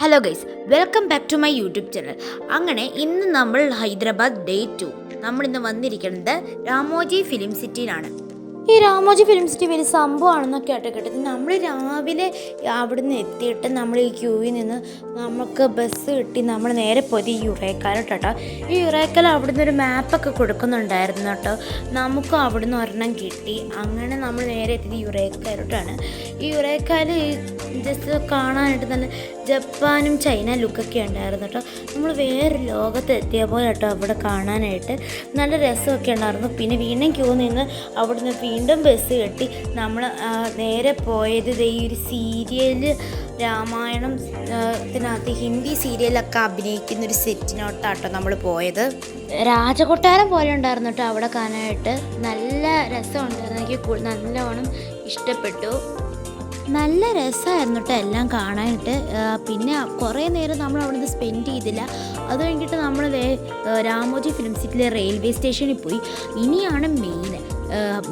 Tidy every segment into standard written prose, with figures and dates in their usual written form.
Hello guys, welcome back to my YouTube channel. അങ്ങനെ ഇന്ന് നമ്മൾ ഹൈദരാബാദ് ഡേ 2. നമ്മളിന്ന് വന്നിരിക്കുന്നത് രാമോജി ഫിലിം സിറ്റിയിലാണ്. ഈ രാമോജി ഫിലിം സിറ്റി വലിയ സംഭവമാണെന്നൊക്കെ ആയിട്ട് കേട്ടത്. നമ്മൾ രാവിലെ അവിടുന്ന് എത്തിയിട്ട് നമ്മൾ ഈ ക്യൂവിൽ നിന്ന് നമുക്ക് ബസ് കിട്ടി. നമ്മൾ നേരെ പോയത് ഈ യുറേക്കാലോട്ടോ. ഈ യുറേക്കാൽ അവിടുന്ന് ഒരു മാപ്പൊക്കെ കൊടുക്കുന്നുണ്ടായിരുന്നു കേട്ടോ. നമുക്കും അവിടുന്ന് ഒരെണ്ണം കിട്ടി. അങ്ങനെ നമ്മൾ നേരെ എത്തിയത് യുറേക്കാലോട്ടാണ്. ഈ യുറേക്കാൽ ജസ്റ്റ് കാണാനായിട്ട് നല്ല ജപ്പാനും ചൈന ലുക്കൊക്കെ ഉണ്ടായിരുന്നു കേട്ടോ. നമ്മൾ വേറെ ലോകത്തെത്തിയ പോലെ കേട്ടോ അവിടെ കാണാനായിട്ട് നല്ല രസമൊക്കെ ഉണ്ടായിരുന്നു. പിന്നെ വീണ്ടും ക്യൂ നിന്ന് അവിടുന്ന് വീണ്ടും ബസ് കെട്ടി നമ്മൾ നേരെ പോയത് ഈ ഒരു സീരിയൽ രാമായണം ത്തിനകത്ത് ഹിന്ദി സീരിയലൊക്കെ അഭിനയിക്കുന്ന ഒരു സെറ്റിനോട്ടാട്ടോ നമ്മൾ പോയത്. രാജകൊട്ടാരം പോലെ ഉണ്ടായിരുന്നു കേട്ടോ അവിടെ കാണാനായിട്ട്. നല്ല രസമുണ്ടായിരുന്നു. എനിക്ക് നല്ലവണ്ണം ഇഷ്ടപ്പെട്ടു. നല്ല രസമായിരുന്നു കേട്ടോ എല്ലാം കാണാനായിട്ട്. പിന്നെ കുറേ നേരം നമ്മൾ അവിടുന്ന് സ്പെൻഡ് ചെയ്തില്ല. അത് കഴിഞ്ഞിട്ട് നമ്മൾ രാമോജി ഫിലിം സിറ്റിയിലെ റെയിൽവേ സ്റ്റേഷനിൽ പോയി. ഇനിയാണ് മെയിൻ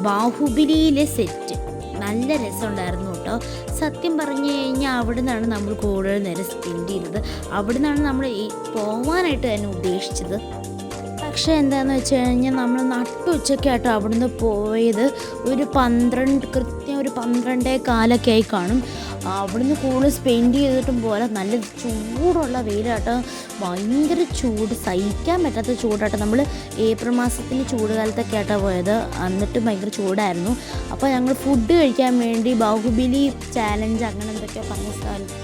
ബാഹുബലിയിലെ സെറ്റ്. നല്ല രസമുണ്ടായിരുന്നു കേട്ടോ. സത്യം പറഞ്ഞു കഴിഞ്ഞാൽ അവിടെ നിന്നാണ് നമ്മൾ കൂടുതൽ നേരം സ്പെൻഡ് ചെയ്തത്. അവിടെ നിന്നാണ് നമ്മൾ പോകാനായിട്ട് തന്നെ ഉദ്ദേശിച്ചത്. പക്ഷേ എന്താണെന്ന് വെച്ച് കഴിഞ്ഞാൽ നമ്മൾ നട്ടുച്ചയ്ക്കായിട്ടോ അവിടുന്ന് പോയത്. കൃത്യം ഒരു 12:15 ആയി കാണും. അവിടുന്ന് കൂടുതൽ സ്പെൻഡ് ചെയ്തിട്ടും പോലെ നല്ല ചൂടുള്ള വെയിലാട്ടോ. ഭയങ്കര ചൂട്, സഹിക്കാൻ പറ്റാത്ത ചൂടാട്ടോ. നമ്മൾ ഏപ്രിൽ മാസത്തിന് ചൂട് കാലത്തൊക്കെ ആട്ടോ പോയത്. എന്നിട്ട് ഭയങ്കര ചൂടായിരുന്നു. അപ്പോൾ ഞങ്ങൾ ഫുഡ് കഴിക്കാൻ വേണ്ടി ബാഹുബലി ചാലഞ്ച് അങ്ങനെ എന്തൊക്കെയോ പറഞ്ഞ സ്ഥലത്ത്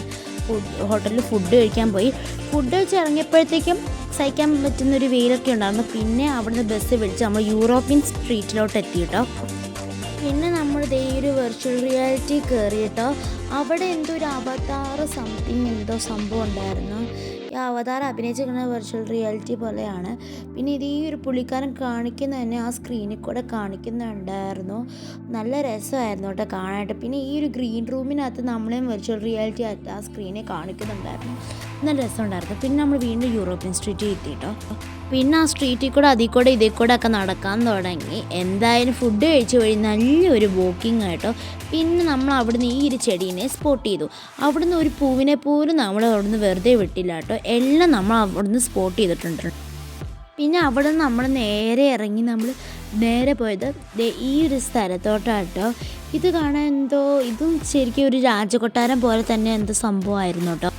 ഹോട്ടലിൽ ഫുഡ് കഴിക്കാൻ പോയി. ഫുഡ് കഴിച്ച് ഇറങ്ങിയപ്പോഴത്തേക്കും സഹിക്കാൻ പറ്റുന്നൊരു വെയിലൊക്കെ ഉണ്ടായിരുന്നു. പിന്നെ അവിടുന്ന് ബസ് വിളിച്ച് നമ്മൾ യൂറോപ്യൻ സ്ട്രീറ്റിലോട്ട് എത്തി കേട്ടോ. പിന്നെ നമ്മൾ ഒരു വെർച്വൽ റിയാലിറ്റി കയറിയിട്ടോ. അവിടെ എന്തോ ഒരു അവതാർ സംതിങ് എന്തോ സംഭവം ഉണ്ടായിരുന്നു. ഈ അവതാർ അഭിനയിച്ചിരിക്കുന്ന വെർച്വൽ റിയാലിറ്റി പോലെയാണ്. പിന്നെ ഈ ഒരു പുള്ളിക്കാരൻ കാണിക്കുന്ന തന്നെ ആ സ്ക്രീനിൽ കൂടെ കാണിക്കുന്നുണ്ടായിരുന്നു. നല്ല രസമായിരുന്നു കേട്ടോ കാണാനായിട്ട്. പിന്നെ ഈ ഒരു ഗ്രീൻ റൂമിനകത്ത് നമ്മളെയും വെർച്വൽ റിയാലിറ്റി ആയിട്ട് ആ സ്ക്രീനിൽ കാണിക്കുന്നുണ്ടായിരുന്നു. നല്ല രസമുണ്ടായിരുന്നു. പിന്നെ നമ്മൾ വീണ്ടും യൂറോപ്യൻ സ്ട്രീറ്റിൽ എത്തി കേട്ടോ. പിന്നെ ആ സ്ട്രീറ്റിൽ കൂടെ അതിൽ കൂടെ ഇതേ കൂടെ ഒക്കെ നടക്കാൻ തുടങ്ങി. എന്തായാലും ഫുഡ് കഴിച്ച് വഴി നല്ലൊരു വാക്കിംഗ് ആയിട്ടോ. പിന്നെ നമ്മൾ അവിടുന്ന് ഈ ഒരു ചെടീനെ സ്പോട്ട് ചെയ്തു. അവിടുന്ന് ഒരു പൂവിനെ പോലും നമ്മൾ അവിടുന്ന് വെറുതെ വിട്ടില്ല കേട്ടോ. എല്ലാം നമ്മൾ അവിടുന്ന് സ്പോട്ട് ചെയ്തിട്ടുണ്ട്. പിന്നെ അവിടെ നിന്ന് നമ്മൾ നേരെ ഇറങ്ങി നമ്മൾ നേരെ പോയത് ഈ ഒരു സ്ഥലത്തോട്ടാട്ടോ. ഇത് കാണാൻ ഇതും ശരിക്കും ഒരു രാജകൊട്ടാരം പോലെ തന്നെ എന്തോ സംഭവമായിരുന്നു കേട്ടോ.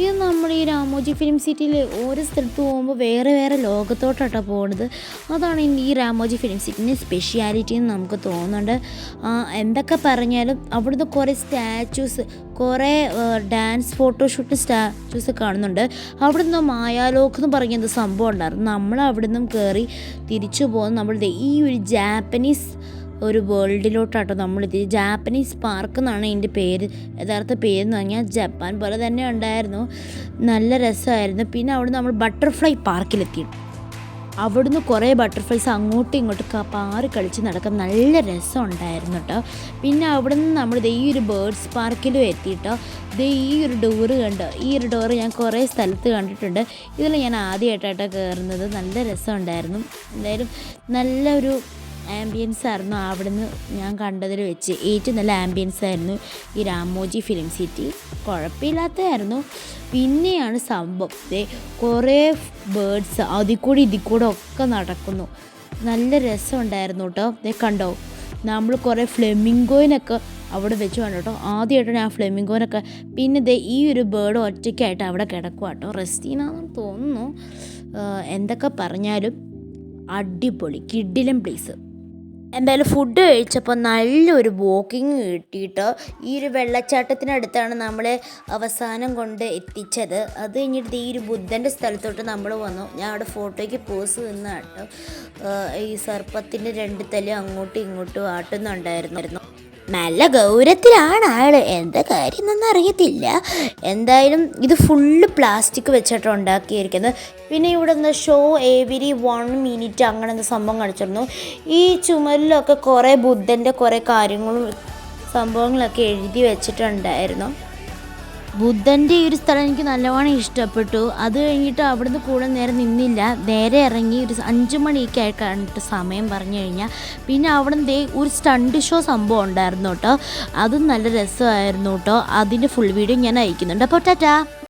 ഇത് നമ്മൾ ഈ രാമോജി ഫിലിം സിറ്റിയിൽ ഓരോ സ്ഥലത്ത് പോകുമ്പോൾ വേറെ വേറെ ലോകത്തോട്ടാട്ടോ പോകുന്നത്. അതാണ് ഈ രാമോജി ഫിലിം സിറ്റിൻ്റെ സ്പെഷ്യാലിറ്റി എന്ന് നമുക്ക് തോന്നുന്നുണ്ട്. എന്തൊക്കെ പറഞ്ഞാലും അവിടുന്ന് കുറേ സ്റ്റാച്യൂസ്, കുറേ ഡാൻസ് ഫോട്ടോഷൂട്ട് സ്റ്റാച്യൂസ് കാണുന്നുണ്ട്. അവിടുന്ന് മായാലോക്ക് എന്ന് പറയുന്ന സംഭവം ഉണ്ടായിരുന്നു. നമ്മൾ അവിടുന്ന് കയറി തിരിച്ചു പോകുന്ന നമ്മളുടെ ഈ ഒരു ജാപ്പനീസ് ഒരു വേൾഡിലോട്ടാട്ടോ നമ്മളിത്. ജാപ്പനീസ് പാർക്ക് എന്നാണ് ഇതിൻ്റെ പേര്. യഥാർത്ഥ പേരെന്ന് പറഞ്ഞാൽ ജപ്പാൻ പോലെ തന്നെ ഉണ്ടായിരുന്നു. നല്ല രസമായിരുന്നു. പിന്നെ അവിടുന്ന് നമ്മൾ ബട്ടർഫ്ലൈ പാർക്കിലെത്തി. അവിടുന്ന് കുറേ ബട്ടർഫ്ലൈസ് അങ്ങോട്ടും ഇങ്ങോട്ടും പാറി കളിച്ച് നടക്കാൻ നല്ല രസം ഉണ്ടായിരുന്നു കേട്ടോ. പിന്നെ അവിടുന്ന് നമ്മൾ ഈ ഒരു ബേർഡ്സ് പാർക്കിലും എത്തിയിട്ടോ. ഈ ഒരു ഡോറ് കണ്ടോ. ഈ ഒരു ഡോറ് ഞാൻ കുറേ സ്ഥലത്ത് കണ്ടിട്ടുണ്ട്. ഇതിൽ ഞാൻ ആദ്യമായിട്ടാട്ടോ കയറുന്നത്. നല്ല രസമുണ്ടായിരുന്നു. എന്തായാലും നല്ലൊരു ആംബിയൻസ് ആയിരുന്നു അവിടുന്ന് ഞാൻ കണ്ടതിൽ വെച്ച്. ഏറ്റവും നല്ല ആംബിയൻസ് ആയിരുന്നു ഈ രാമോജി ഫിലിം സിറ്റി. കുഴപ്പമില്ലാത്തതായിരുന്നു. പിന്നെയാണ് സംഭവം കുറേ ബേർഡ്സ് അതിൽ കൂടെ ഒക്കെ നടക്കുന്നു. നല്ല രസമുണ്ടായിരുന്നു കേട്ടോ. കണ്ടോ, നമ്മൾ കുറേ ഫ്ലെമിംഗോയിനൊക്കെ അവിടെ വെച്ച് കണ്ടു കേട്ടോ. ആദ്യമായിട്ടാണ് ആ ഫ്ലെമിംഗോനൊക്കെ. പിന്നെ ഈ ഒരു ബേർഡ് ഒറ്റയ്ക്കായിട്ട് അവിടെ കിടക്കുക കേട്ടോ. റെസ്റ്റീനാണെന്ന് തോന്നുന്നു. എന്തൊക്കെ പറഞ്ഞാലും അടിപൊളി കിഡിലൻ പ്ലേസ്. എന്തായാലും ഫുഡ് കഴിച്ചപ്പോൾ നല്ലൊരു വാക്കിങ് കിട്ടിയിട്ട് ഈ ഒരു വെള്ളച്ചാട്ടത്തിനടുത്താണ് നമ്മളെ അവസാനം കൊണ്ട് എത്തിച്ചത്. അത് കഴിഞ്ഞിട്ട് ഈ ഒരു ബുദ്ധൻ്റെ സ്ഥലത്തോട്ട് നമ്മൾ വന്നു. ഞാൻ അവിടെ ഫോട്ടോയ്ക്ക് പോസ് നിന്ന കേട്ടോ. ഈ സർപ്പത്തിൻ്റെ 2 തല അങ്ങോട്ടും ഇങ്ങോട്ടും ആട്ടുന്നുണ്ടായിരുന്നു. നല്ല ഗൗരവത്തിലാണ് ആള്. എന്താ കാര്യം എന്നൊന്നും അറിയത്തില്ല. എന്തായാലും ഇത് ഫുള്ള് പ്ലാസ്റ്റിക് വെച്ചിട്ട് ഉണ്ടാക്കിയിരിക്കുന്നത്. പിന്നെ ഇവിടെ നിന്ന് ഷോ എവരി 1 മിനിറ്റ് അങ്ങനെ എന്താ സംഭവം കാണിച്ചിരുന്നു. ഈ ചുമലിലൊക്കെ കുറേ ബുദ്ധൻ്റെ കുറേ കാര്യങ്ങളും സംഭവങ്ങളൊക്കെ എഴുതി വെച്ചിട്ടുണ്ടായിരുന്നു. ബുദ്ധൻ്റെ ഈ ഒരു സ്ഥലം എനിക്ക് നല്ലവണ്ണം ഇഷ്ടപ്പെട്ടു. അത് കഴിഞ്ഞിട്ട് അവിടുന്ന് കൂടുതൽ നേരം നിന്നില്ല. നേരെ ഇറങ്ങി ഒരു 5 മണിയൊക്കെ ആയി കണ്ടിട്ട് സമയം പറഞ്ഞു കഴിഞ്ഞാൽ. പിന്നെ അവിടുന്ന് ഒരു സ്റ്റണ്ട് ഷോ സംഭവം ഉണ്ടായിരുന്നു കേട്ടോ. അതും നല്ല രസമായിരുന്നു കേട്ടോ. അതിൻ്റെ ഫുൾ വീഡിയോ ഞാൻ അയക്കുന്നുണ്ട്. അപ്പോൾ ടാറ്റാ.